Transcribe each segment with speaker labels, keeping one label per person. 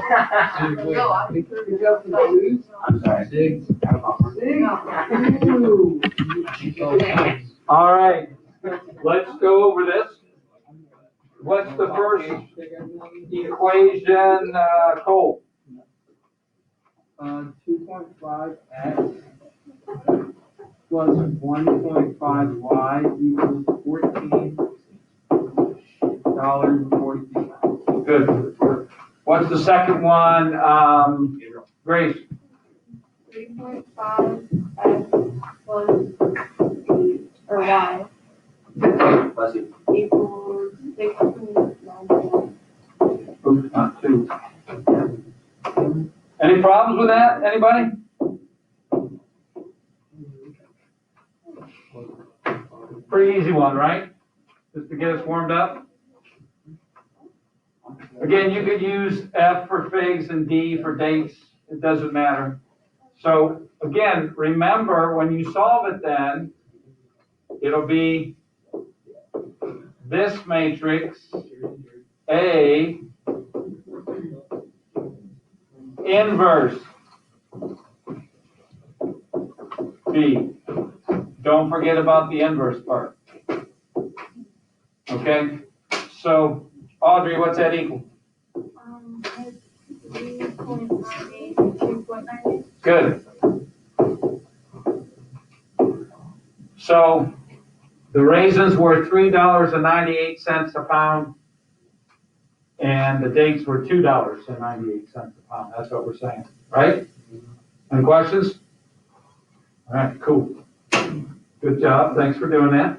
Speaker 1: I'm sorry.
Speaker 2: Six.
Speaker 1: All right, let's go over this. What's the first equation, Cole?
Speaker 2: 2.5x plus 1.5y equals $14.42.
Speaker 1: Good. What's the second one, Grace?
Speaker 3: 3.5 x plus or y
Speaker 1: Bless you.
Speaker 3: equals 6.91.
Speaker 1: Oops, not two. Any problems with that, anybody? Pretty easy one, right? Just to get us warmed up. Again, you could use F for figs and D for dates. It doesn't matter. So again, remember when you solve it then, it'll be this matrix, A, inverse, B. Don't forget about the inverse part. Okay? So, Audrey, what's that equal?
Speaker 3: It's 3.98 and 2.98.
Speaker 1: Good. So, the raisins were $3.98 a pound, and the dates were $2.98 a pound. That's what we're saying, right? Any questions? All right, cool. Good job. Thanks for doing that.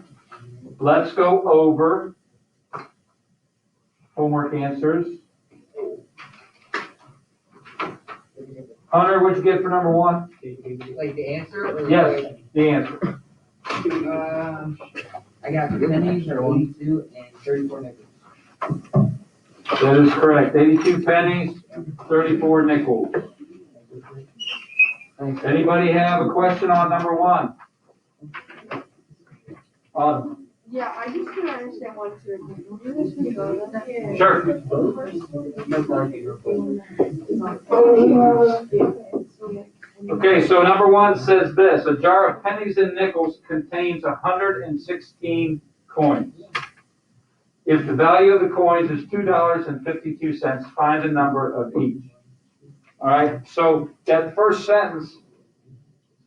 Speaker 1: Let's go over homework answers. Hunter, what'd you get for number one?
Speaker 4: Like the answer? Or
Speaker 1: Yes, the answer.
Speaker 4: I got pennies or 82 and 34 nickels.
Speaker 1: That is correct. 82 pennies, 34 nickels. Anybody have a question on number one? Autumn.
Speaker 3: Yeah, I just couldn't understand what to do.
Speaker 1: Sure. Okay, so number one says this: a jar of pennies and nickels contains 116 coins. If the value of the coins is $2.52, find the number of each. All right, so that first sentence,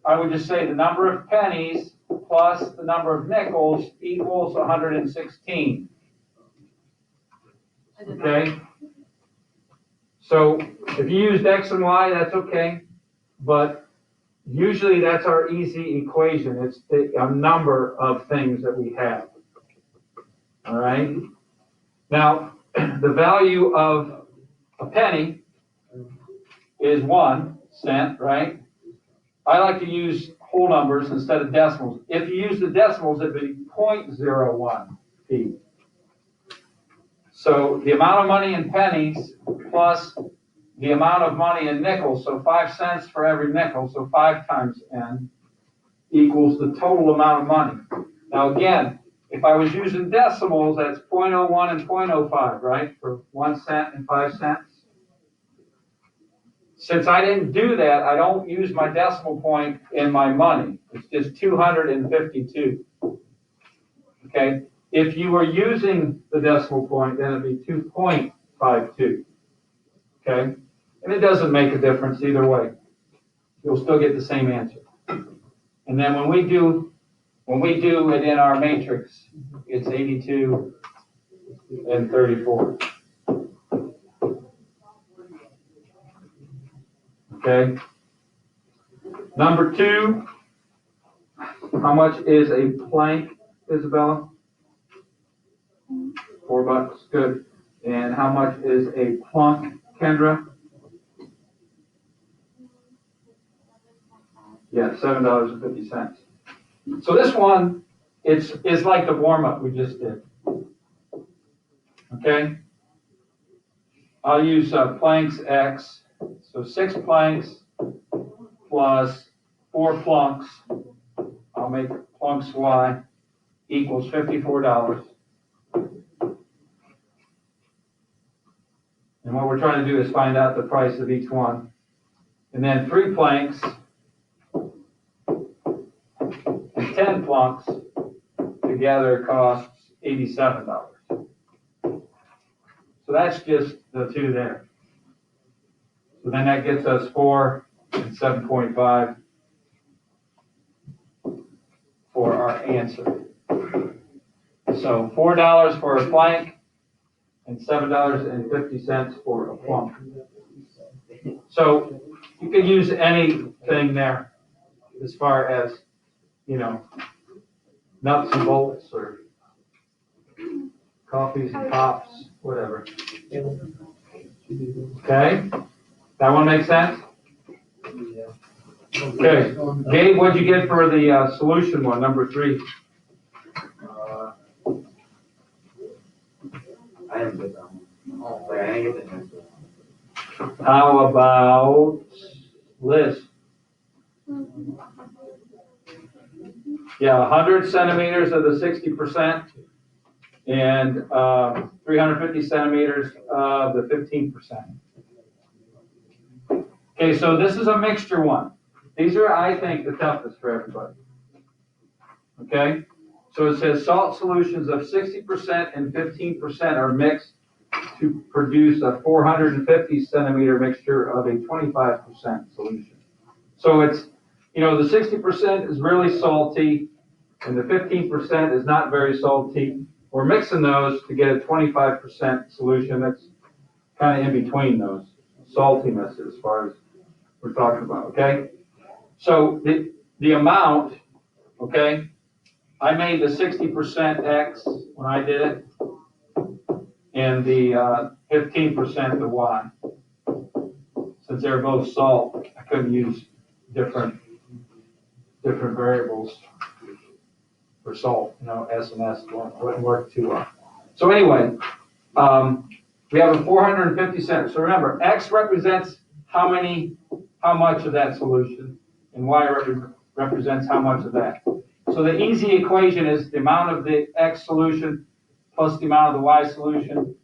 Speaker 1: I would just say the number of pennies plus the number of nickels equals 116. Okay? So if you used X and Y, that's okay. But usually that's our easy equation. It's a number of things that we have. All right? Now, the value of a penny is 1 cent, right? I like to use whole numbers instead of decimals. If you use the decimals, it would be 0.01p. So the amount of money in pennies plus the amount of money in nickels, so 5 cents for every nickel, so 5 times n, equals the total amount of money. Now again, if I was using decimals, that's 0.01 and 0.05, right? For 1 cent and 5 cents. Since I didn't do that, I don't use my decimal point in my money. It's just 252. Okay? If you were using the decimal point, then it'd be 2.52. Okay? And it doesn't make a difference either way. You'll still get the same answer. And then when we do it in our matrix, it's 82 and 34. Okay? Number 2, how much is a plank, Isabella? $4, good. And how much is a plunk, Kendra? Yeah, $7.50. So this one, it's like the warm-up we just did. Okay? I'll use planks X. So 6 planks plus 4 plunks. I'll make plunks Y equals $54. And what we're trying to do is find out the price of each one. And then 3 planks and 10 plunks together costs $87. So that's just the 2 there. So then that gets us 4 and 7.5 for our answer. So $4 for a plank and $7.50 for a plunk. So you could use anything there as far as, nuts and bolts or coffees and pops, whatever. Okay? That one make sense? Okay. Gabe, what'd you get for the solution one, number 3?
Speaker 4: I haven't put that one. Like, I didn't get the next one.
Speaker 1: How about Liz? Yeah, 100 centimeters of the 60% and 350 centimeters of the 15%. Okay, so this is a mixture one. These are, I think, the toughest for everybody. Okay, so it says salt solutions of 60% and 15% are mixed to produce a 450 centimeter mixture of a 25% solution. So it's, the 60% is really salty and the 15% is not very salty. We're mixing those to get a 25% solution that's kind of in between those saltiness as far as we're talking about, okay? So the amount, okay, I made the 60% X when I did it, and the 15% the Y. Since they're both salt, I couldn't use different variables for salt, S and S wouldn't work too well. So anyway, we have a 450 centimeters. So remember, X represents how much of that solution, and Y represents how much of that. So the easy equation is the amount of the X solution plus the amount of the Y solution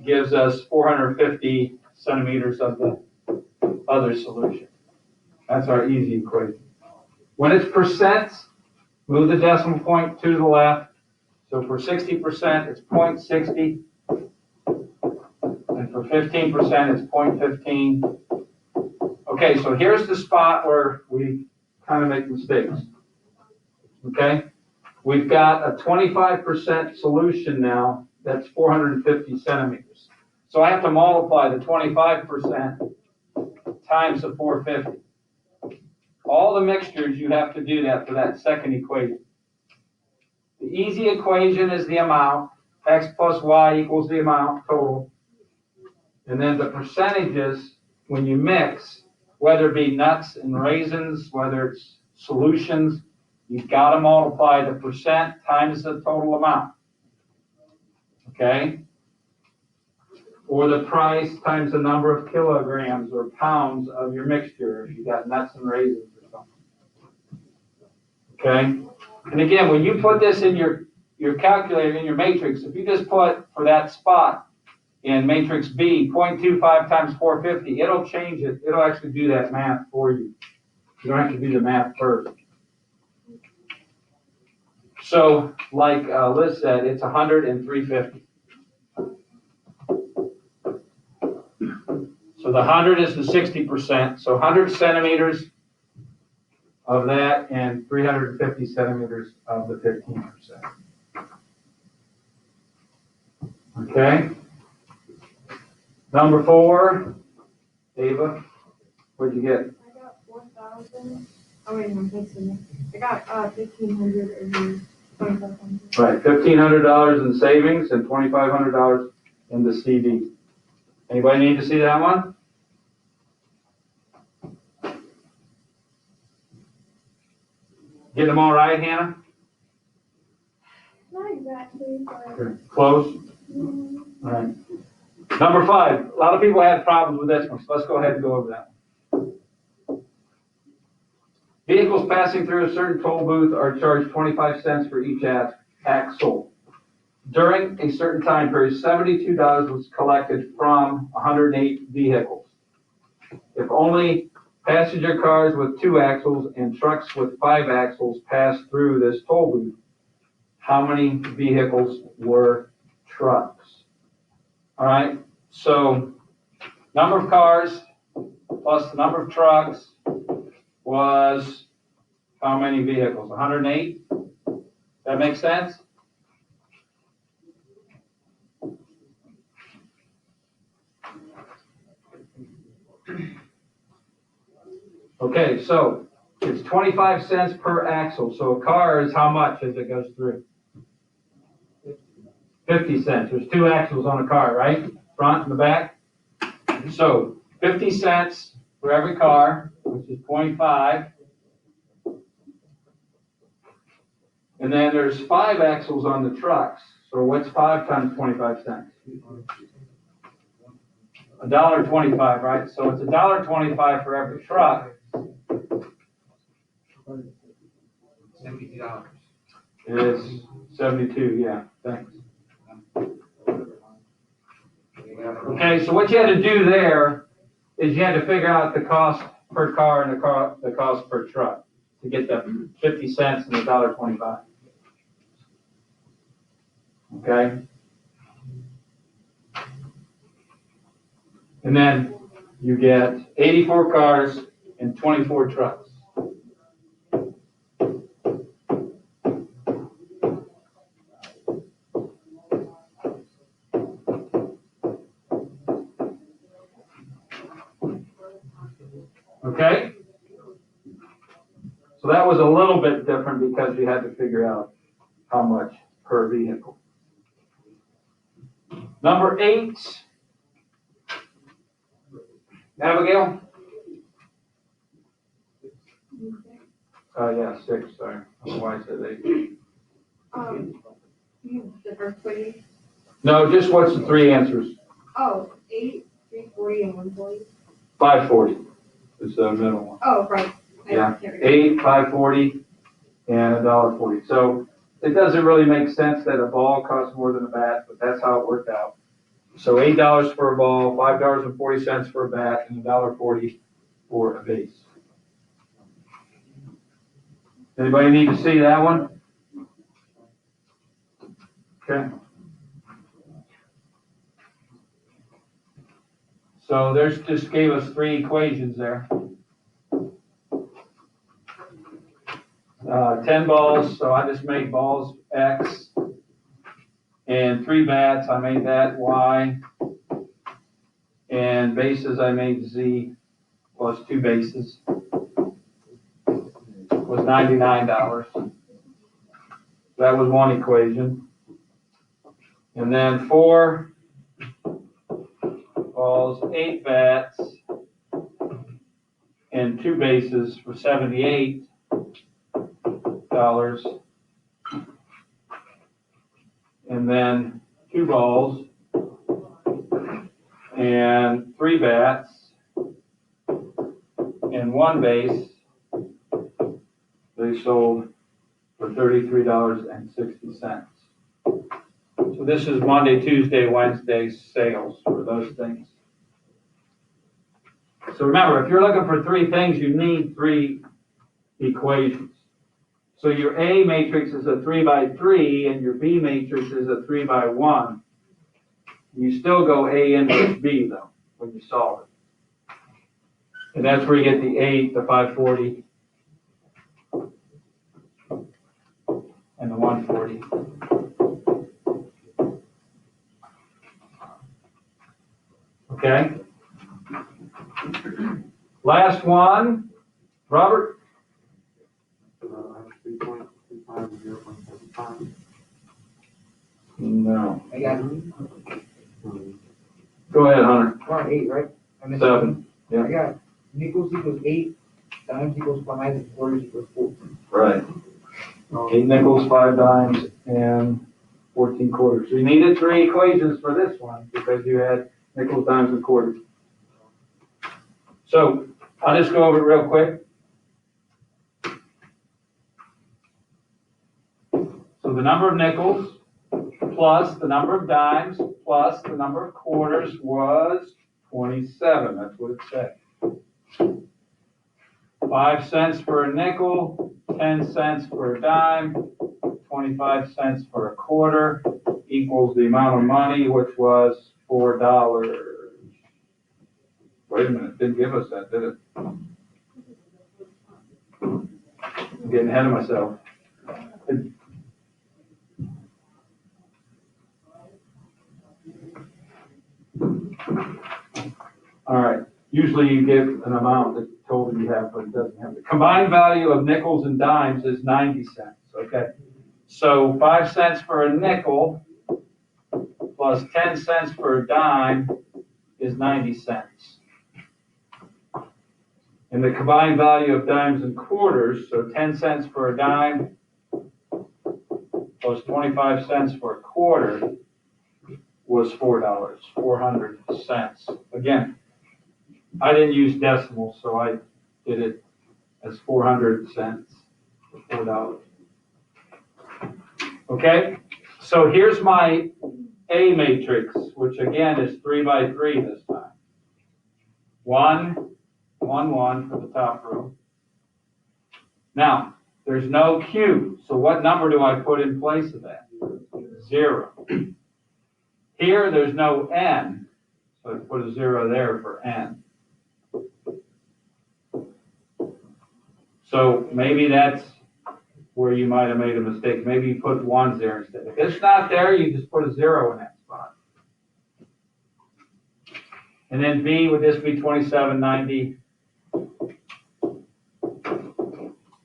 Speaker 1: gives us 450 centimeters of the other solution. That's our easy equation. When it's percents, move the decimal point to the left. So for 60%, it's 0.60. And for 15%, it's 0.15. Okay, so here's the spot where we kind of make mistakes. Okay? We've got a 25% solution now that's 450 centimeters. So I have to multiply the 25% times the 450. All the mixtures, you have to do that for that second equation. The easy equation is the amount. X plus Y equals the amount total. And then the percentages, when you mix, whether it be nuts and raisins, whether it's solutions, you've got to multiply the percent times the total amount. Okay? Or the price times the number of kilograms or pounds of your mixture if you got nuts and raisins or something. Okay? And again, when you put this in your calculator, in your matrix, if you just put for that spot in matrix B, 0.25 times 450, it'll change it. It'll actually do that math for you. You don't have to do the math first. So, like Liz said, it's 100 and 350. So the 100 is the 60%. So 100 centimeters of that and 350 centimeters of the 15%. Okay? Number 4, Ava, what'd you get?
Speaker 3: I got 4,000. Oh wait, no, that's in there. I got 1,500 over 2,500.
Speaker 1: Right, $1,500 in savings and $2,500 in the CD. Anybody need to see that one? Getting them all right, Hannah?
Speaker 3: Not exactly, but.
Speaker 1: Okay. Close? All right. Number 5, a lot of people had problems with this one, so let's go ahead and go over that one. Vehicles passing through a certain toll booth are charged 25 cents for each axle. during a certain time period, $72 was collected from 108 vehicles. If only passenger cars with 2 axles and trucks with 5 axles passed through this toll booth, how many vehicles were trucks? All right, so number of cars plus the number of trucks was how many vehicles? 108? That makes sense? Okay, so it's 25 cents per axle. So a car is how much as it goes through? 50 cents. There's 2 axles on a car, right? Front and the back. So 50 cents for every car, which is 0.5. And then there's 5 axles on the trucks. So what's 5 times 25 cents? $1.25, right? So it's $1.25 for every truck.
Speaker 4: $72.
Speaker 1: It is 72, yeah, thanks. Okay, so what you had to do there is you had to figure out the cost per car and the cost per truck to get the 50 cents and the $1.25. Okay? And then you get 84 cars and 24 trucks. Okay? So that was a little bit different because you had to figure out how much per vehicle. Number 8. Abigail? Yeah, 6, sorry. I don't know why I said 8.
Speaker 3: The first way.
Speaker 1: No, just what's the 3 answers?
Speaker 3: Oh, 8, 340, and 140.
Speaker 1: 540 is the middle one.
Speaker 3: Oh, right.
Speaker 1: Yeah, 8, 540, and $1.40. So it doesn't really make sense that a ball costs more than a bat, but that's how it worked out. So $8 for a ball, $5.40 for a bat, and $1.40 for a base. Anybody need to see that one? Okay. So there's just gave us 3 equations there. 10 balls, so I just made balls X. And 3 bats, I made that Y. And bases, I made Z plus 2 bases. Was $99. That was one equation. And then 4 balls, 8 bats, and 2 bases for $78. And then 2 balls and 3 bats and 1 base. They sold for $33.60. So this is Monday, Tuesday, Wednesday sales for those things. So remember, if you're looking for 3 things, you need 3 equations. So your A matrix is a 3 by 3 and your B matrix is a 3 by 1. You still go A inverse B though, when you solve it. And that's where you get the 8, the 540, and the 140. Okay? Last one, Robert?
Speaker 2: 3.25 and 0.75.
Speaker 1: No.
Speaker 4: I got
Speaker 1: Go ahead, Hunter.
Speaker 4: We're on 8, right? I missed
Speaker 1: 7.
Speaker 4: I got nickels equals 8, dimes equals 5, and quarters equals 14.
Speaker 1: Right. 8 nickels, 5 dimes, and 14 quarters. So you needed 3 equations for this one because you had nickels, dimes, and quarters. So I'll just go over it real quick. So the number of nickels plus the number of dimes plus the number of quarters was 27. That's what it said. 5 cents for a nickel, 10 cents for a dime, 25 cents for a quarter equals the amount of money, which was $4. Wait a minute, didn't give us that, did it? I'm getting ahead of myself. All right, usually you give an amount that total you have, but it doesn't have. The combined value of nickels and dimes is 90 cents, okay? So 5 cents for a nickel plus 10 cents for a dime is 90 cents. And the combined value of dimes and quarters, so 10 cents for a dime plus 25 cents for a quarter was $4, 400 cents. Again, I didn't use decimals, so I did it as 400 cents for $4. Okay, so here's my A matrix, which again is 3 by 3 this time. 1, 1, 1 for the top row. Now, there's no Q, so what number do I put in place of that? 0. Here, there's no N, so I put a 0 there for N. So maybe that's where you might have made a mistake. Maybe you put 1s there instead. If it's not there, you just put a 0 in that spot. And then B, would this be 2790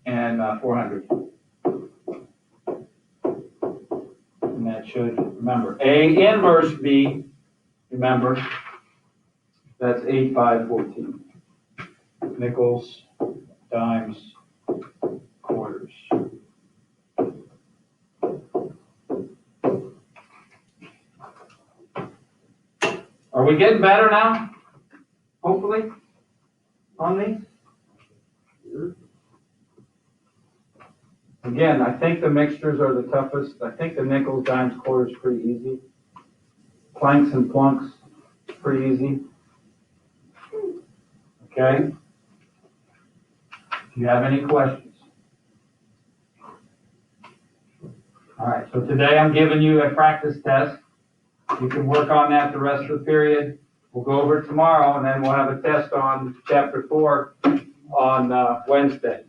Speaker 1: and 400? And that should, remember, A inverse B, remember, that's 8514. Nickels, dimes, quarters. Are we getting better now? Hopefully, on these? Again, I think the mixtures are the toughest. I think the nickels, dimes, quarters, pretty easy. Planks and plunks, pretty easy. Okay? Do you have any questions? All right, so today I'm giving you a practice test. You can work on that the rest of the period. We'll go over it tomorrow, and then we'll have a test on chapter 4 on Wednesday.